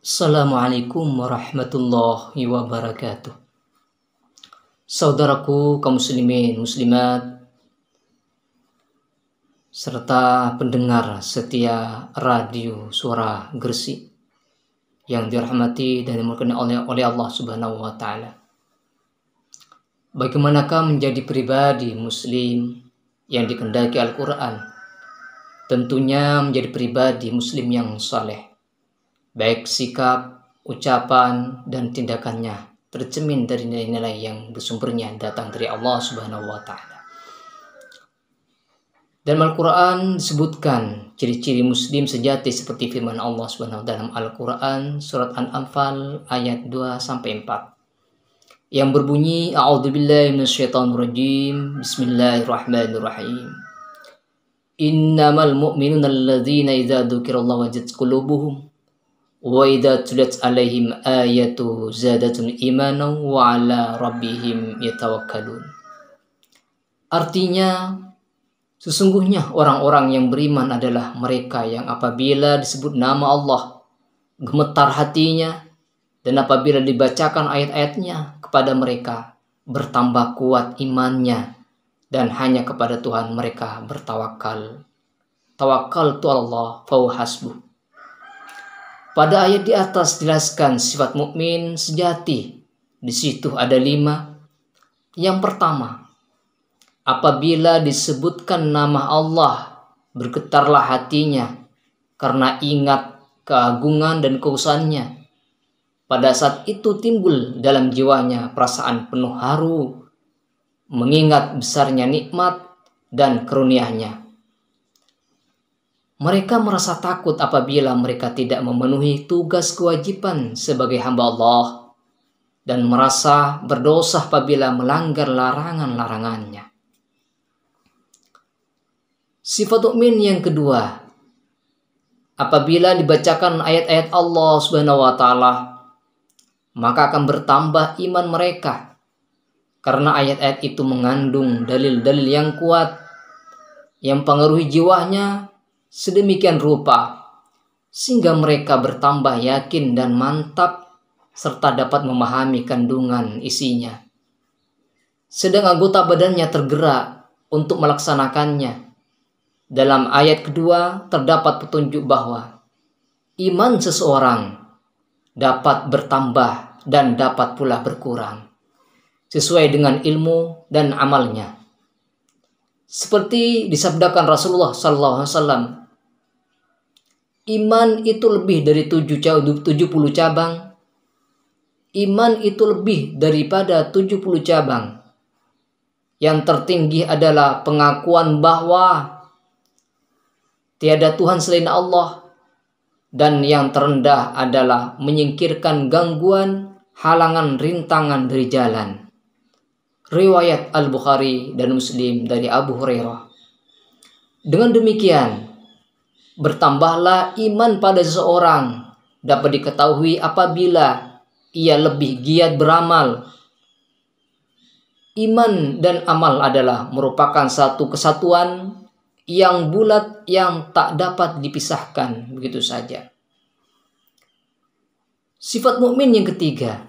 Assalamualaikum warahmatullahi wabarakatuh. Saudaraku kaum muslimin, muslimat, serta pendengar setia radio Suara Gresik yang dirahmati dan dimuliakan oleh Allah Subhanahu wa taala. Bagaimanakah menjadi pribadi muslim yang dikehendaki Al-Qur'an? Tentunya menjadi pribadi muslim yang saleh. Baik sikap, ucapan, dan tindakannya tercermin dari nilai-nilai yang bersumbernya datang dari Allah Subhanahu wa taala. Dalam Al-Quran disebutkan ciri-ciri muslim sejati seperti firman Allah Subhanahu wa taala dalam Al-Quran surat An-Anfal ayat 2-4 yang berbunyi A'udzubillahi minasyaitonirrajim. Bismillahirrahmanirrahim. Innamal mu'minuna alladzina idza dzukirallahu wajilat qulubuhum wa idza tuliyat alaihim ayatu zadatum imanan wa ala rabbihim yatawakkalun. Artinya, sesungguhnya orang-orang yang beriman adalah mereka yang apabila disebut nama Allah gemetar hatinya, dan apabila dibacakan ayat-ayatnya kepada mereka bertambah kuat imannya, dan hanya kepada Tuhan mereka bertawakal. Tawakkaltu Allah fahuwa hasbuh. Pada ayat di atas jelaskan sifat mukmin sejati. Di situ ada 5. Yang pertama, apabila disebutkan nama Allah, bergetarlah hatinya karena ingat keagungan dan keusannya. Pada saat itu timbul dalam jiwanya perasaan penuh haru, mengingat besarnya nikmat dan karunia-Nya. Mereka merasa takut apabila mereka tidak memenuhi tugas kewajiban sebagai hamba Allah dan merasa berdosa apabila melanggar larangan-larangannya. Sifat mukmin yang kedua, apabila dibacakan ayat-ayat Allah Subhanahu wa taala, maka akan bertambah iman mereka karena ayat-ayat itu mengandung dalil-dalil yang kuat yang mempengaruhi jiwanya sedemikian rupa sehingga mereka bertambah yakin dan mantap serta dapat memahami kandungan isinya. Sedang anggota badannya tergerak untuk melaksanakannya. Dalam ayat kedua terdapat petunjuk bahwa iman seseorang dapat bertambah dan dapat pula berkurang sesuai dengan ilmu dan amalnya. Seperti disabdakan Rasulullah SAW, iman itu lebih dari 70 cabang. Iman itu lebih daripada 70 cabang. Yang tertinggi adalah pengakuan bahwa tiada Tuhan selain Allah. Dan yang terendah adalah menyingkirkan gangguan, halangan, rintangan dari jalan. Riwayat Al-Bukhari dan Muslim dari Abu Hurairah. Dengan demikian, bertambahlah iman pada seseorang dapat diketahui apabila ia lebih giat beramal. Iman dan amal adalah merupakan satu kesatuan yang bulat yang tak dapat dipisahkan begitu saja. Sifat mukmin yang ketiga,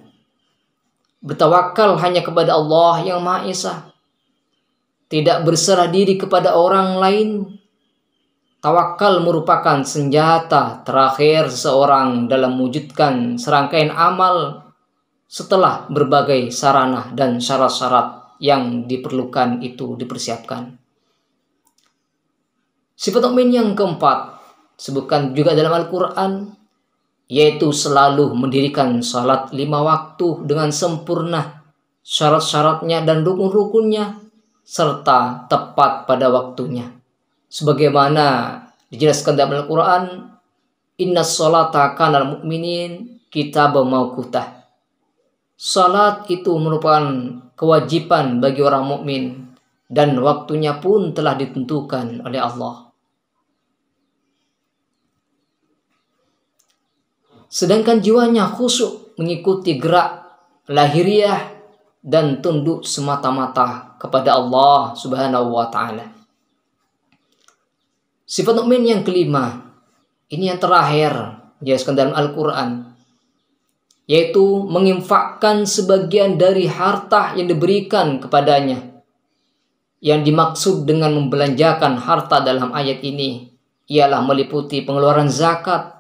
bertawakal hanya kepada Allah yang Maha Esa. Tidak berserah diri kepada orang lain. Tawakal merupakan senjata terakhir seseorang dalam mewujudkan serangkaian amal setelah berbagai sarana dan syarat-syarat yang diperlukan itu dipersiapkan. Sifat mukmin yang keempat disebutkan juga dalam Al-Quran, yaitu selalu mendirikan salat 5 waktu dengan sempurna, syarat-syaratnya dan rukun-rukunnya, serta tepat pada waktunya. Sebagaimana dijelaskan dalam Al-Quran, Innas sholata kanal mu'minin kitabam mawqutah. Salat itu merupakan kewajiban bagi orang mukmin dan waktunya pun telah ditentukan oleh Allah. Sedangkan jiwanya khusyuk mengikuti gerak lahiriah dan tunduk semata-mata kepada Allah Subhanahu wa taala. Sifat mukmin yang kelima, ini yang terakhir dijelaskan dalam Al-Quran, yaitu menginfakkan sebagian dari harta yang diberikan kepadanya. Yang dimaksud dengan membelanjakan harta dalam ayat ini ialah meliputi pengeluaran zakat,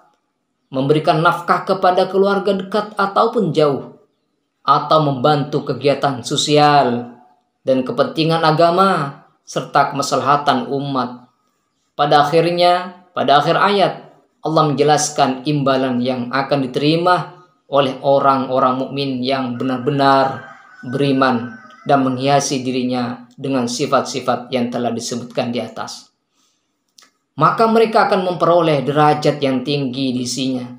memberikan nafkah kepada keluarga dekat ataupun jauh, atau membantu kegiatan sosial dan kepentingan agama serta kemaslahatan umat. Pada akhir ayat Allah menjelaskan imbalan yang akan diterima oleh orang-orang mukmin yang benar-benar beriman dan menghiasi dirinya dengan sifat-sifat yang telah disebutkan di atas. Maka mereka akan memperoleh derajat yang tinggi di sisinya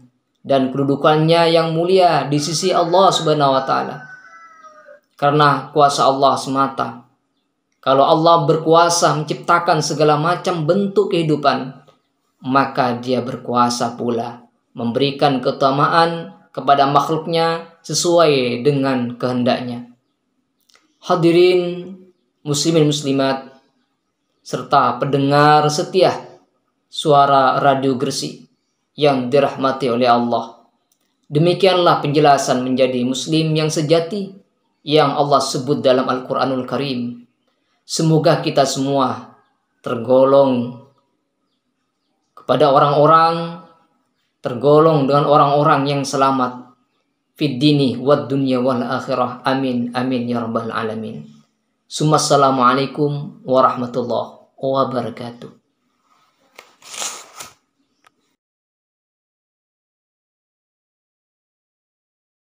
dan kedudukannya yang mulia di sisi Allah Subhanahu wa taala. Karena kuasa Allah semata. Kalau Allah berkuasa menciptakan segala macam bentuk kehidupan, maka Dia berkuasa pula memberikan keutamaan kepada makhluknya sesuai dengan kehendaknya. Hadirin muslimin muslimat serta pendengar setia suara Radio Gresik yang dirahmati oleh Allah. Demikianlah penjelasan menjadi muslim yang sejati yang Allah sebut dalam Al-Quranul Karim. Semoga kita semua tergolong dengan orang-orang yang selamat fid dini wad dunya wal akhirah. Amin amin ya rabbal alamin. Assalamualaikum warahmatullahi wabarakatuh.